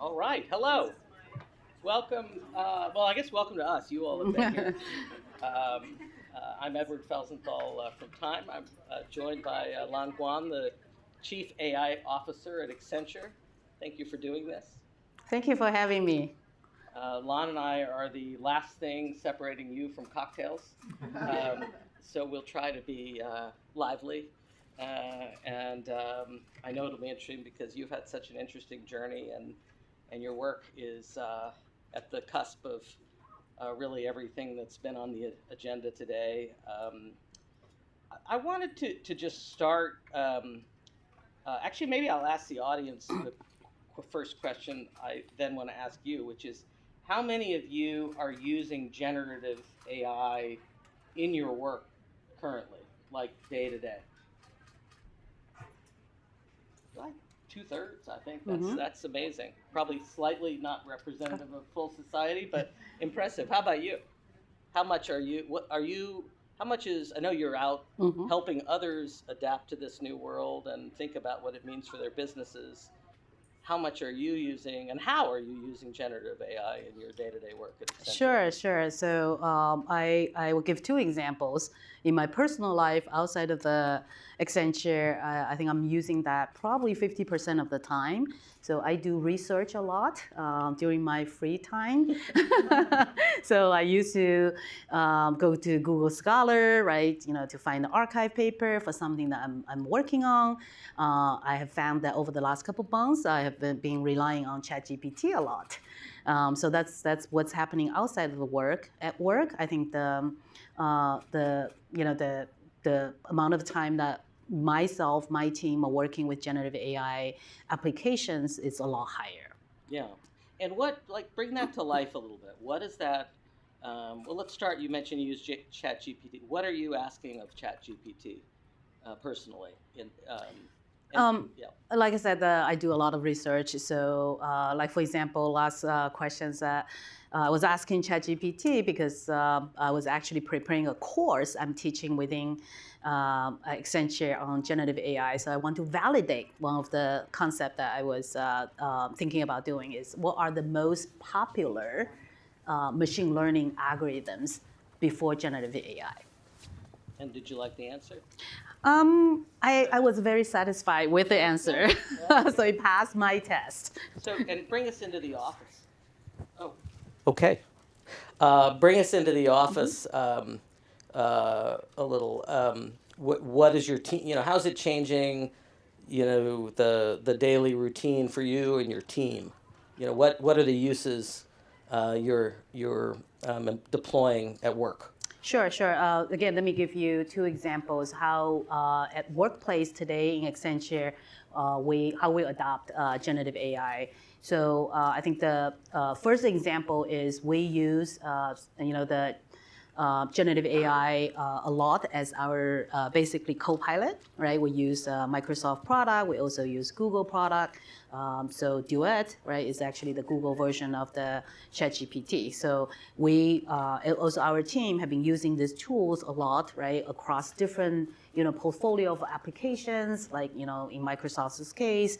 All right. Hello. Welcome. I guess welcome to us. You all have been here. I'm Edward Felsenthal from Time. I'm joined by Lan Guan, the Chief AI Officer at Accenture. Thank you for doing this. Thank you for having me. Lan and I are the last thing separating you from cocktails. So we'll try to be lively. I know it'll be interesting because you've had such an interesting journey, and your work is at the cusp of really everything that's been on the agenda today. I wanted to just start. Actually, maybe I'll ask the audience the first question I then want to ask you, which is, how many of you are using generative AI in your work currently, like day to day? Like 2/3, I think. That's amazing. Probably slightly not representative of full society, but impressive. How about you? How much are you? What are you? How much is? I know you're out helping others adapt to this new world and think about what it means for their businesses. How much are you using, and how are you using generative AI in your day-to-day work at Accenture? Sure. So I will give two examples. In my personal life, outside of the Accenture, I think I'm using that probably 50% of the time. So I do research a lot during my free time. So I used to go to Google Scholar, right? To find the archive paper for something that I'm working on. I have found that over the last couple of months, I have been relying on ChatGPT a lot. So that's what's happening outside of the work. At work, I think the amount of time that my team are working with generative AI applications is a lot higher. Yeah, and bring that to life a little bit. What is that? Let's start. You mentioned you use ChatGPT. What are you asking of ChatGPT personally? Like I said, I do a lot of research. So, like for example, last questions that I was asking ChatGPT because I was actually preparing a course I'm teaching within Accenture on generative AI. So I want to validate one of the concepts that I was thinking about doing is what are the most popular machine learning algorithms before generative AI. And did you like the answer? I was very satisfied with the answer, so it passed my test. So, and bring us into the office. Oh, okay. Bring us into the office a little. What is your team? How's it changing? The daily routine for you and your team. What are the uses you're deploying at work? Sure. Again, let me give you two examples how at workplace today in Accenture, how we adopt generative AI. So I think the first example is we use the generative AI a lot as our basically co-pilot, right? We use Microsoft product. We also use Google product. So Duet, right, is actually the Google version of the ChatGPT. So we also our team have been using these tools a lot, right, across different portfolio of applications, like in Microsoft's case,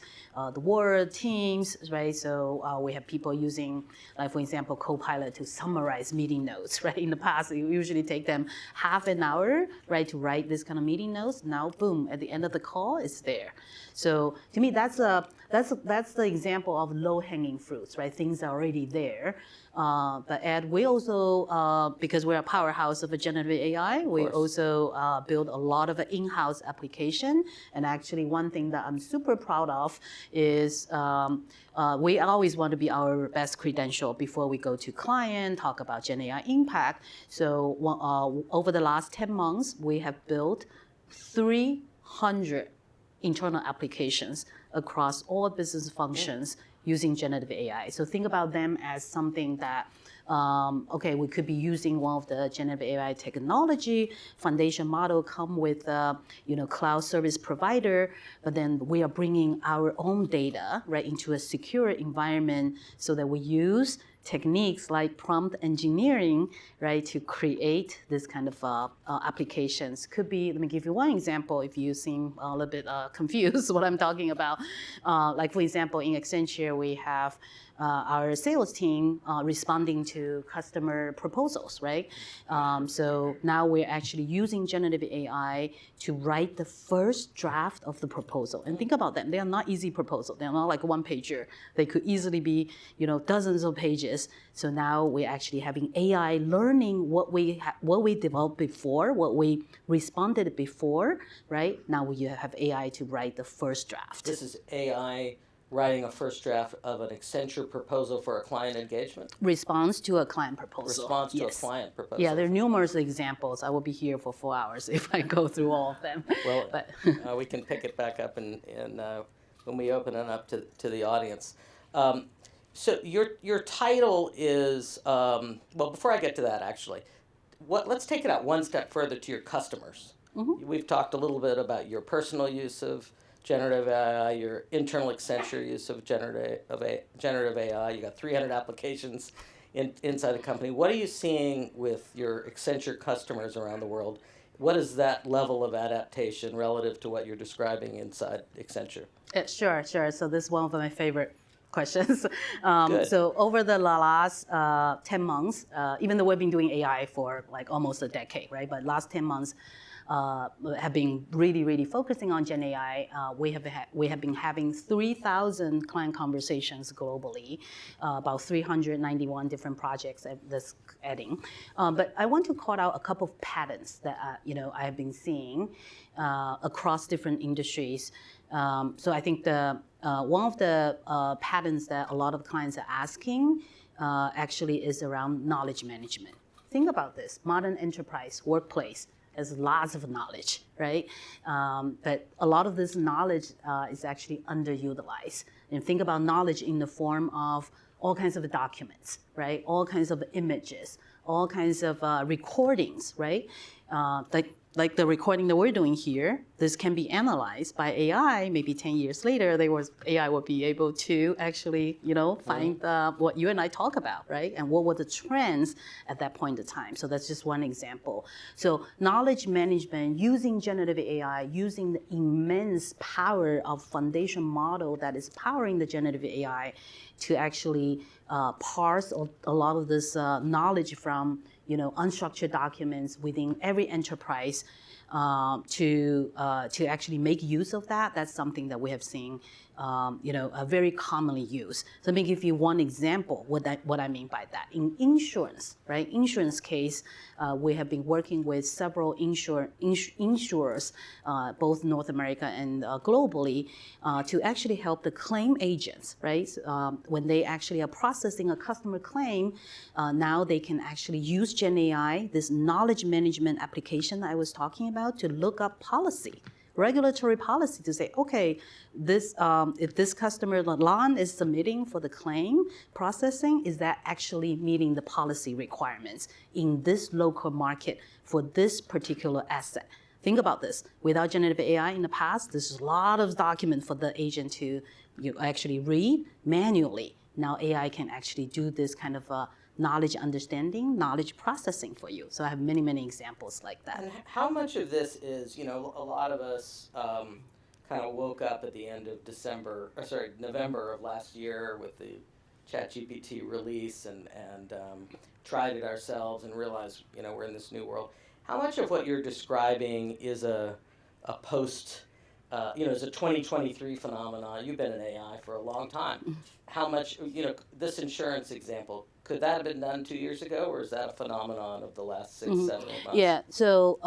the Word, Teams, right? So we have people using, like for example, Copilot to summarize meeting notes, right? In the past, it usually take them half an hour, right, to write this kind of meeting notes. Now, boom, at the end of the call, it's there. So to me, that's the example of low-hanging fruits, right? Things are already there. But Ed, we also, because we're a powerhouse of a generative AI, we also build a lot of in-house application. And actually, one thing that I'm super proud of is we always want to be our best credential before we go to client, talk about Gen AI impact. So over the last 10 months, we have built 300 internal applications across all business functions using generative AI. So think about them as something that okay, we could be using one of the generative AI technology, foundation model come with, cloud service provider, but then we are bringing our own data, right, into a secure environment so that we use techniques like prompt engineering, right, to create this kind of applications. Could be, let me give you one example if you seem a little bit confused what I'm talking about. Like for example, in Accenture, we have our sales team responding to customer proposals, right? So now we're actually using generative AI to write the first draft of the proposal. And think about them, they are not easy proposals. They're not like one pager. They could easily be, dozens of pages. So now we're actually having AI learning what we developed before, what we responded before, right? Now we have AI to write the first draft. This is AI writing a first draft of an Accenture proposal for a client engagement? Response to a client proposal. Response to a client proposal. Yeah, there are numerous examples. I will be here for 4 hours if I go through all of them. Well, we can pick it back up and when we open it up to the audience. So your title is, well, before I get to that, actually, let's take it out one step further to your customers. Mm-hmm. We've talked a little bit about your personal use of generative AI, your internal Accenture use of generative AI. You got 300 applications inside the company. What are you seeing with your Accenture customers around the world? What is that level of adaptation relative to what you're describing inside Accenture? Sure. So this is one of my favorite questions. So over the last 10 months, even though we've been doing AI for like almost a decade, right? But last 10 months, have been really focusing on Gen AI. We have been having 3,000 client conversations globally, about 391 different projects that's adding. But I want to call out a couple of patterns that I have been seeing across different industries. So I think one of the patterns that a lot of clients are asking actually is around knowledge management. Think about this: modern enterprise workplace has lots of knowledge, right? But a lot of this knowledge is actually underutilized. And think about knowledge in the form of all kinds of documents, right? All kinds of images, all kinds of recordings, right? Like the recording that we're doing here, this can be analyzed by AI. Maybe 10 years later, AI will be able to actually, find what you and I talk about, right? And what were the trends at that point in time. So that's just one example. So knowledge management, using generative AI, using the immense power of foundation model that is powering the generative AI to actually parse a lot of this knowledge from unstructured documents within every enterprise to actually make use of that. That's something that we have seen, very commonly used. So let me give you one example what I mean by that. In insurance, right? Insurance case, we have been working with several insurers, both North America and globally, to actually help the claim agents, right? When they actually are processing a customer claim, now they can actually use Gen AI, this knowledge management application I was talking about, to look up policy, regulatory policy, to say, okay, if this customer, Lan, is submitting for the claim processing, is that actually meeting the policy requirements in this local market for this particular asset? Think about this. Without generative AI in the past, there's a lot of documents for the agent to actually read manually. Now AI can actually do this kind of knowledge understanding, knowledge processing for you. So I have many examples like that. And how much of this is, a lot of us kind of woke up at the end of November of last year with the ChatGPT release and tried it ourselves and realized, we're in this new world. How much of what you're describing is a post, is a 2023 phenomenon? You've been in AI for a long time. How much, this insurance example, could that have been done 2 years ago, or is that a phenomenon of the last 6, 7, 8 months? Yeah, so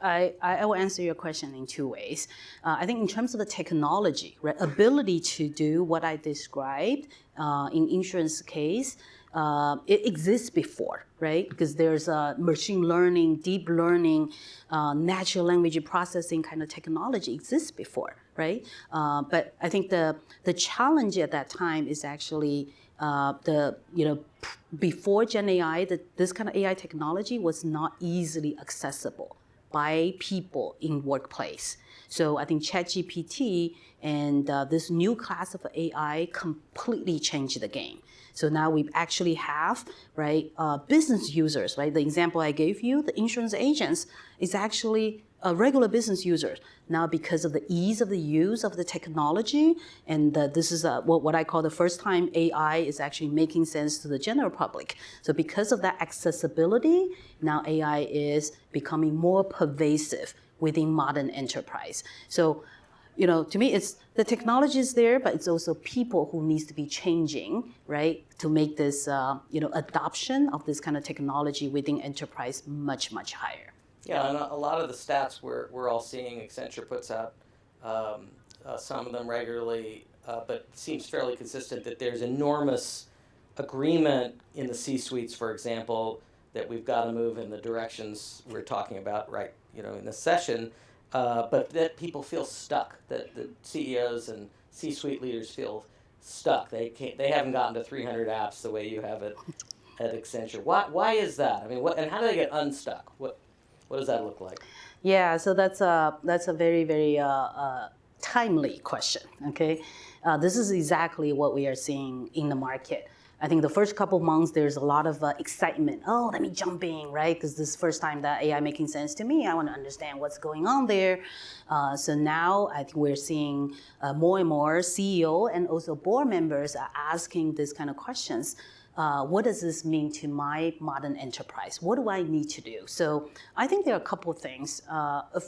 I will answer your question in two ways. I think in terms of the technology, right, ability to do what I described in insurance case, it exists before, right? Because there's machine learning, deep learning, natural language processing kind of technology exists before, right? But I think the challenge at that time is actually before Gen AI, this kind of AI technology was not easily accessible by people in workplace. So I think ChatGPT and this new class of AI completely changed the game. So now we actually have, right, business users, right? The example I gave you, the insurance agents, is actually regular business users. Now, because of the ease of the use of the technology, and this is what I call the first time AI is actually making sense to the general public. So because of that accessibility, now AI is becoming more pervasive within modern enterprise. So, to me, it's the technology is there, but it's also people who needs to be changing, right, to make this, adoption of this kind of technology within enterprise much, much higher. Yeah, and a lot of the stats we're all seeing, Accenture puts out some of them regularly, but it seems fairly consistent that there's enormous agreement in the C-suites, for example, that we've got to move in the directions we're talking about, right, in this session, but that people feel stuck, that the CEOs and C-suite leaders feel stuck. They haven't gotten to 300 apps the way you have it at Accenture. Why is that? I mean, and how do they get unstuck? What does that look like? Yeah, so that's a very, very timely question, okay? This is exactly what we are seeing in the market. I think the first couple of months, there's a lot of excitement. Oh, let me jump in, right? Because this is the first time that AI making sense to me. I want to understand what's going on there. So now I think we're seeing more and more CEO and also board members are asking this kind of questions. What does this mean to my modern enterprise? What do I need to do? So I think there are a couple of things.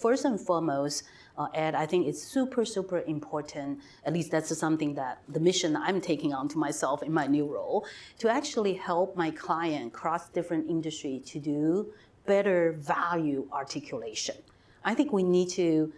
First and foremost, Ed, I think it's super, super important, at least that's something that the mission I'm taking on to myself in my new role, to actually help my client cross different industry to do better value articulation. I think we need to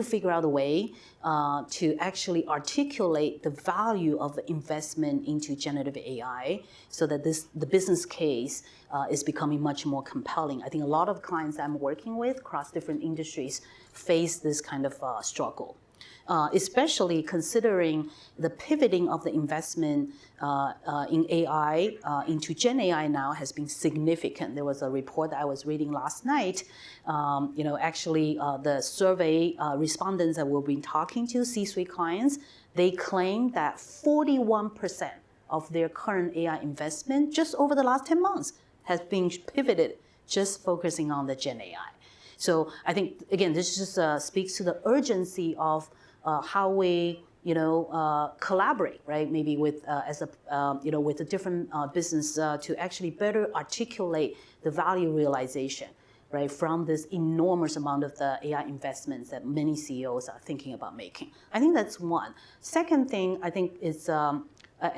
figure out a way to actually articulate the value of the investment into generative AI so that the business case is becoming much more compelling. I think a lot of clients I'm working with across different industries face this kind of struggle. Especially considering the pivoting of the investment in AI into Gen AI now has been significant. There was a report that I was reading last night. Actually, the survey respondents that we've been talking to, C-suite clients, they claim that 41% of their current AI investment just over the last 10 months has been pivoted just focusing on the Gen AI. So I think, again, this just speaks to the urgency of how we, collaborate, right? Maybe with with a different business to actually better articulate the value realization, right, from this enormous amount of the AI investments that many CEOs are thinking about making. I think that's one. Second thing, I think is.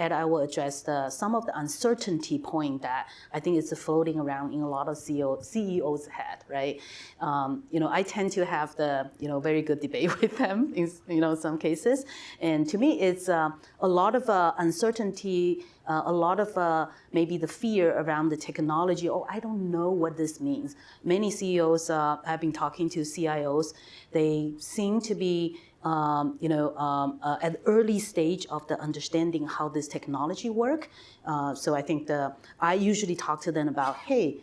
And I will address some of the uncertainty point that I think is floating around in a lot of CEOs' head, right? I tend to have the very good debate with them in some cases, and to me it's a lot of uncertainty, a lot of maybe the fear around the technology. Oh, I don't know what this means. Many CEOs I've been talking to, CIOs, they seem to be at the early stage of the understanding how this technology work. So I think I usually talk to them about, hey,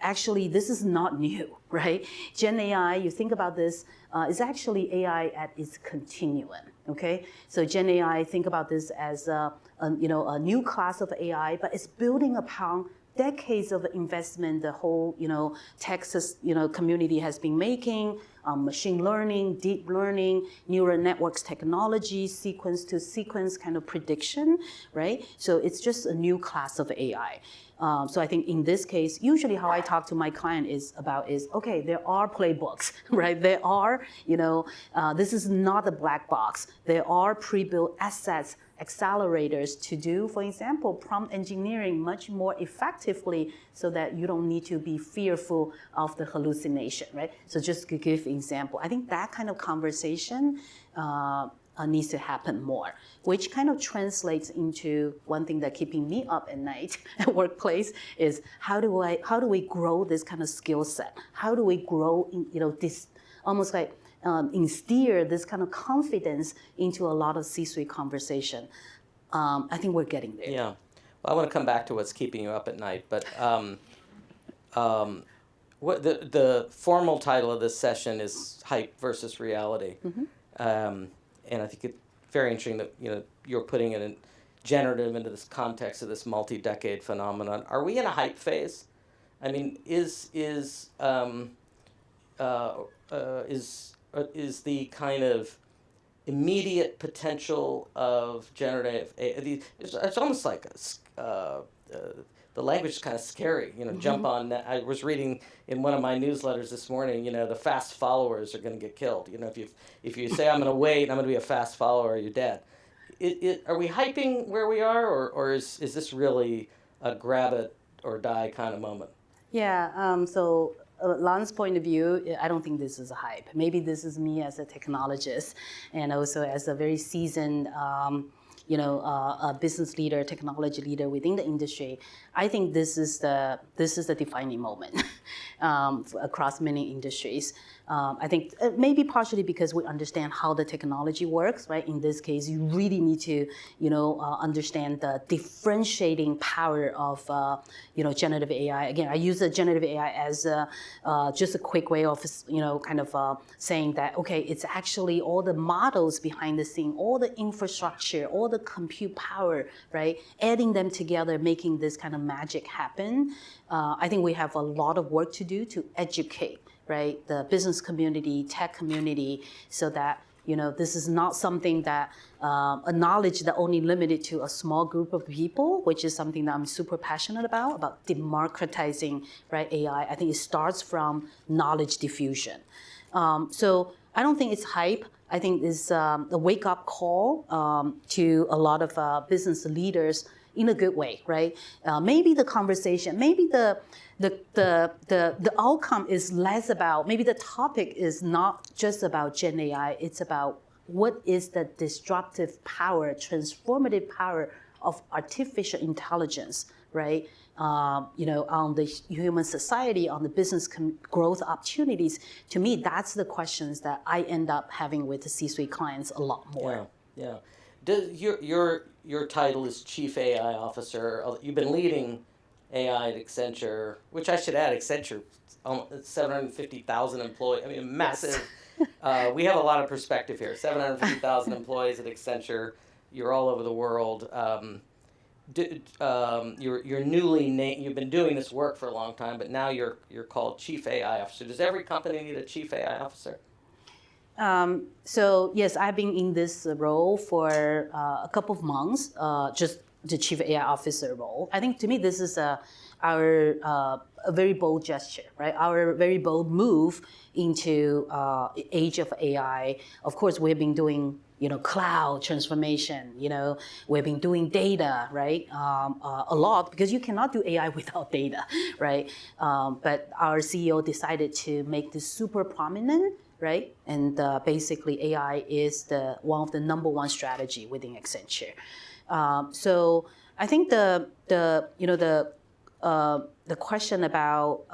actually this is not new, right? Gen AI, you think about this, is actually AI at its continuum. Okay, so Gen AI, think about this as a new class of AI, but it's building upon decades of investment the whole Texas community has been making, machine learning, deep learning, neural networks technology, sequence to sequence kind of prediction, right? So it's just a new class of AI. So I think in this case, usually how I talk to my client is okay, there are playbooks, right? There are, this is not a black box. There are pre-built assets, accelerators to do, for example, prompt engineering much more effectively so that you don't need to be fearful of the hallucination, right? So just to give an example, I think that kind of conversation needs to happen more, which kind of translates into one thing that keeping me up at night at workplace is how do we grow this kind of skill set? How do we grow, this almost like instill this kind of confidence into a lot of C-suite conversation. I think we're getting there. Yeah. Well, I want to come back to what's keeping you up at night, but what the formal title of this session is Hype versus Reality. And I think it's very interesting that you're putting it in generative into this context of this multi-decade phenomenon. Are we in a hype phase? I mean, is the kind of immediate potential of generative AI, it's almost like the language is kind of scary. Jump on that. I was reading in one of my newsletters this morning. The fast followers are going to get killed. If you say I'm going to wait, I'm going to be a fast follower, you're dead. Are we hyping where we are, or is this really a grab it or die kind of moment? Yeah. So Lan's point of view, I don't think this is a hype. Maybe this is me as a technologist, and also as a very seasoned a business leader, technology leader within the industry. I think this is the defining moment across many industries. I think maybe partially because we understand how the technology works, right? In this case, you really need to, understand the differentiating power of, generative AI. Again, I use the generative AI as just a quick way of, saying that, okay, it's actually all the models behind the scene, all the infrastructure, all the compute power, right? Adding them together, making this kind of magic happen. I think we have a lot of work to do to educate, right, the business community, tech community, so that this is not something that a knowledge that only limited to a small group of people, which is something that I'm super passionate about democratizing, right, AI. I think it starts from knowledge diffusion. So I don't think it's hype. I think it's a wake-up call to a lot of business leaders in a good way, right? Maybe the conversation, maybe the outcome is less about, maybe the topic is not just about Gen AI, it's about what is the disruptive power, transformative power of artificial intelligence, right? On the human society, on the business growth opportunities. To me, that's the questions that I end up having with the C-suite clients a lot more. Yeah. Your title is Chief AI Officer. You've been leading AI at Accenture, which I should add, Accenture, 750,000 employees. I mean, massive. Yes. We have a lot of perspective here. 750,000 employees at Accenture. You're all over the world. You're newly named. You've been doing this work for a long time, but now you're called Chief AI Officer. Does every company need a Chief AI Officer? So yes, I've been in this role for a couple of months, just the Chief AI Officer role. I think to me this is a very bold gesture, right? Our very bold move into age of AI. Of course, we've been doing cloud transformation. We've been doing data, right? A lot, because you cannot do AI without data, right? But our CEO decided to make this super prominent, right? And basically, AI is one of the number one strategy within Accenture. So I think the question about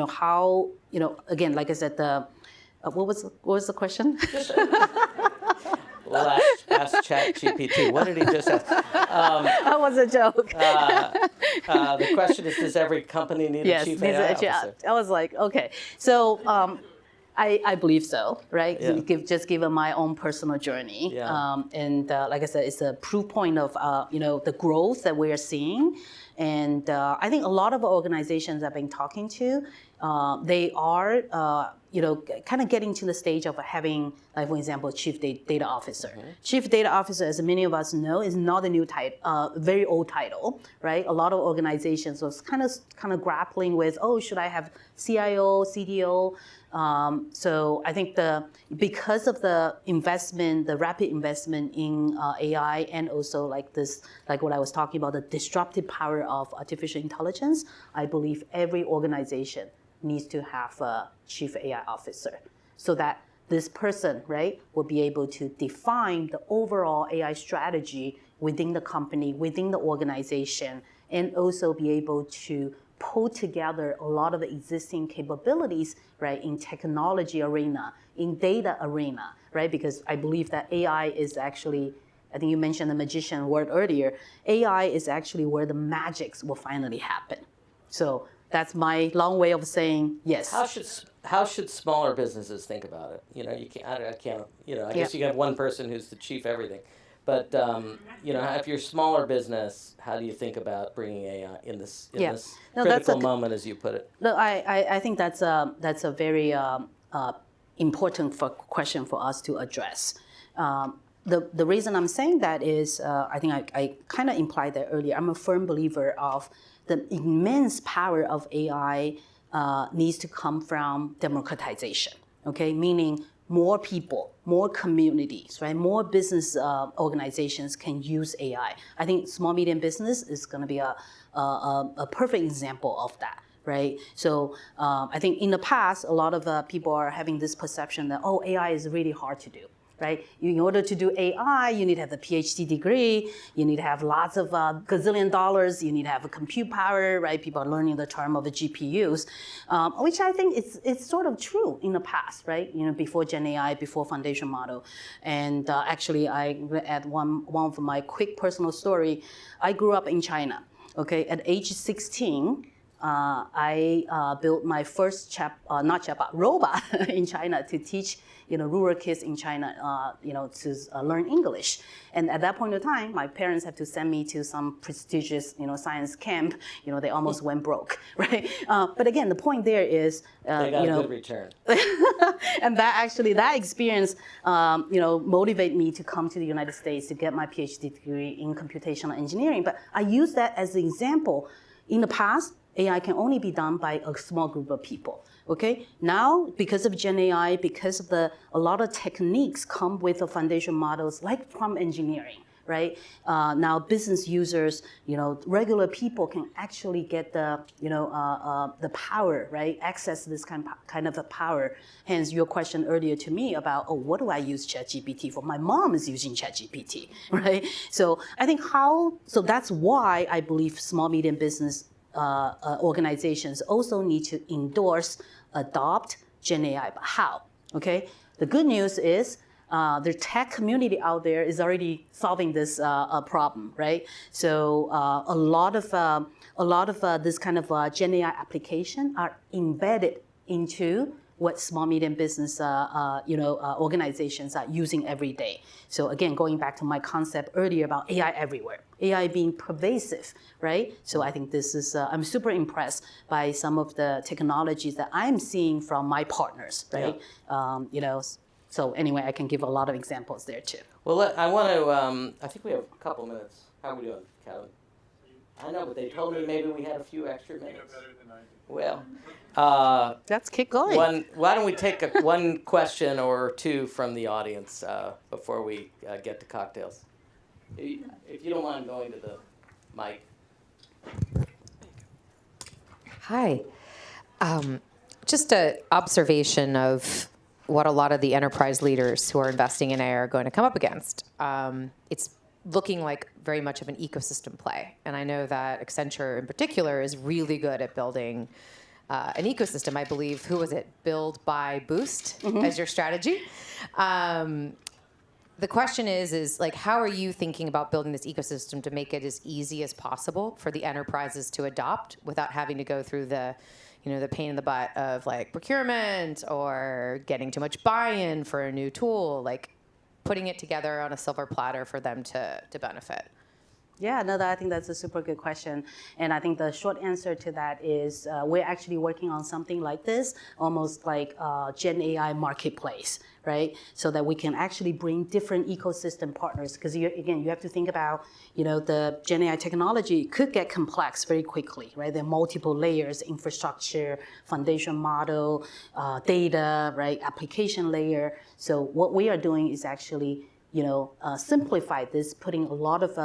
how again, like I said, what was the question? We'll ask ChatGPT. What did he just ask? That was a joke. The question is, does every company need a Chief AI Officer? I was like, okay. So I believe so, right? Yeah. Just given my own personal journey. Yeah. And like I said, it's a proof point of the growth that we are seeing. And I think a lot of organizations I've been talking to, they are kind of getting to the stage of having, like, for example, Chief Data Officer. Mm-hmm. Chief Data Officer, as many of us know, is not a new title, very old title, right? A lot of organizations was kind of grappling with, should I have CIO, CDO? So I think because of the investment, the rapid investment in AI, and also like what I was talking about, the disruptive power of artificial intelligence, I believe every organization needs to have a Chief AI Officer, so that this person, right, will be able to define the overall AI strategy within the company, within the organization, and also be able to pull together a lot of the existing capabilities, right, in technology arena, in data arena, right? Because I believe that AI is actually I think you mentioned the magician word earlier. AI is actually where the magics will finally happen. So that's my long way of saying yes. How should smaller businesses think about it? You know, you can't. I can't. You know, I guess you can have one person who's the chief everything, but you know, if you're a smaller business, how do you think about bringing AI in this critical moment, as you put it? No, I think that's a very important question for us to address. The reason I'm saying that is, I think I kind of implied that earlier. I'm a firm believer of the immense power of AI needs to come from democratization, okay? Meaning more people, more communities, right? More business organizations can use AI. I think small, medium business is gonna be a perfect example of that, right? So I think in the past, a lot of people are having this perception that, oh, AI is really hard to do. Right? In order to do AI, you need to have the PhD degree, you need to have lots of gazillion dollars, you need to have a compute power, right? People are learning the term of the GPUs, which I think it's sort of true in the past, right? You know, before Gen AI, before foundation model. And actually, I add one of my quick personal story. I grew up in China, okay? At age 16, I built my first robot in China to teach rural kids in China, to learn English. And at that point in time, my parents had to send me to some prestigious, science camp. They almost went broke, right? But again, the point there is, they got a good return. And that experience, motivated me to come to the United States to get my PhD degree in computational engineering. But I use that as an example. In the past, AI can only be done by a small group of people. Okay, now because of Gen AI, because of a lot of techniques come with the foundation models like prompt engineering, right? Now business users, regular people can actually get the power, right? Access to this kind of a power. Hence your question earlier to me about, oh, what do I use ChatGPT for? My mom is using ChatGPT, right? So I think that's why I believe small, medium business organizations also need to adopt Gen AI. But how? Okay. The good news is the tech community out there is already solving this problem, right? So a lot of this kind of Gen AI application are embedded into what small, medium business organizations are using every day. So again, going back to my concept earlier about AI everywhere, AI being pervasive, right? So I think this is, I'm super impressed by some of the technologies that I'm seeing from my partners, right? Yeah. So anyway, I can give a lot of examples there too. Well, I want to, I think we have a couple minutes. How are we doing, Kevin? I know, but they told me maybe we had a few extra minutes. Well, let's keep going. Why don't we take one question or two from the audience before we get to cocktails? If you don't mind going to the mic. Hi. Just an observation of what a lot of the enterprise leaders who are investing in AI are going to come up against. It's looking like very much of an ecosystem play. And I know that Accenture in particular is really good at building an ecosystem. I believe, who was it? Build, buy, boost as your strategy. The question is like, how are you thinking about building this ecosystem to make it as easy as possible for the enterprises to adopt without having to go through the pain in the butt of like procurement or getting too much buy-in for a new tool, like putting it together on a silver platter for them to benefit? Yeah, no, I think that's a super good question. And I think the short answer to that is we're actually working on something like this, almost like Gen AI marketplace, right? So that we can actually bring different ecosystem partners. Because you have to think about, the Gen AI technology could get complex very quickly, right? There are multiple layers, infrastructure, foundation model, data, right? Application layer. So what we are doing is actually simplify this, putting a lot of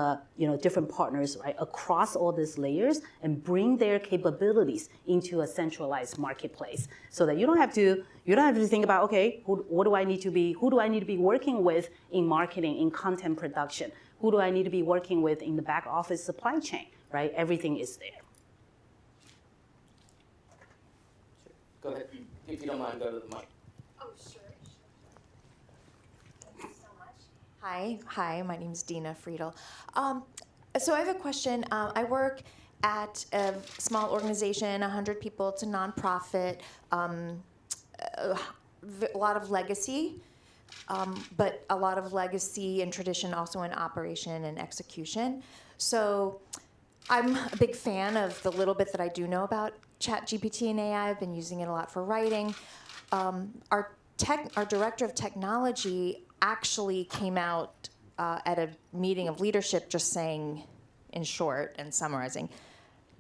different partners right across all these layers and bring their capabilities into a centralized marketplace, so that you don't have to think about, okay, who do I need to be working with in marketing, in content production, who do I need to be working with in the back office supply chain, right? Everything is there. Go ahead, if you don't mind, go to the mic. Oh, sure. Thank you so much. Hi, my name's Dina Friedel. So I have a question. I work at a small organization, 100 people. It's a nonprofit, a lot of legacy, but a lot of legacy and tradition also in operation and execution. So I'm a big fan of the little bit that I do know about ChatGPT and AI. I've been using it a lot for writing. Our director of technology actually came out at a meeting of leadership just saying, in short and summarizing,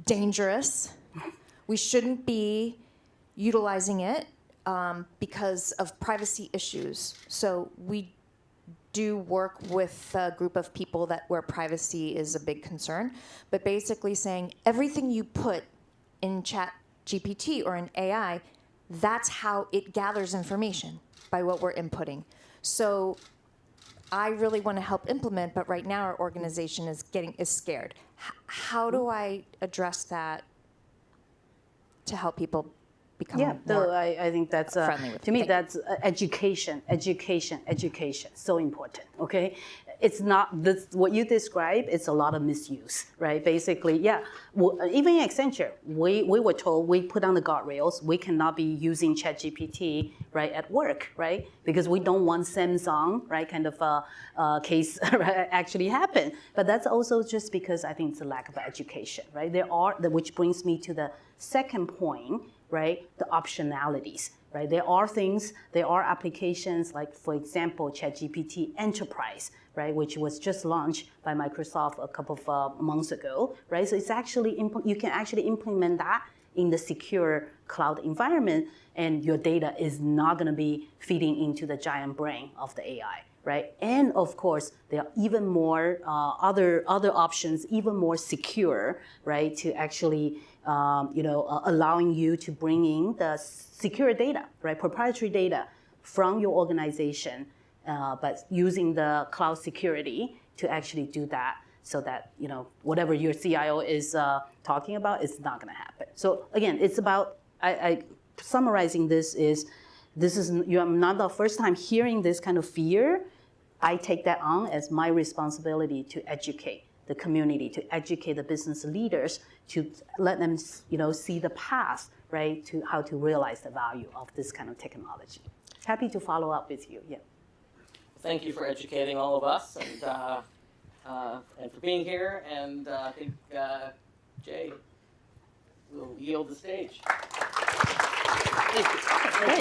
dangerous. We shouldn't be utilizing it because of privacy issues. So we do work with a group of people where privacy is a big concern, but basically saying everything you put in ChatGPT or in AI, that's how it gathers information, by what we're inputting. So I really want to help implement, but right now our organization is scared. How do I address that to help people become more I think that's friendly with to me that's education. So important. Okay, it's not this what you describe. It's a lot of misuse, right? Basically, yeah. Well, even in Accenture, we were told we put on the guardrails. We cannot be using ChatGPT right at work, right? Because we don't want Samsung right kind of case actually happen. But that's also just because I think it's a lack of education, right? Which brings me to the second point. Right, the optionalities, right? There are applications like, for example, ChatGPT Enterprise, right, which was just launched by Microsoft a couple of months ago, right? So it's actually, you can actually implement that in the secure cloud environment, and your data is not gonna be feeding into the giant brain of the AI, right? And of course, there are even more other options, even more secure, right, to actually allowing you to bring in the secure data, right, proprietary data from your organization, but using the cloud security to actually do that, so that whatever your CIO is talking about is not going to happen. So again, it's about summarizing this is you're not the first time hearing this kind of fear. I take that on as my responsibility to educate the community, to educate the business leaders, to let them see the path, right, to how to realize the value of this kind of technology. Happy to follow up with you. Yeah. Thank you for educating all of us and for being here. And I think Jay will yield the stage. Great.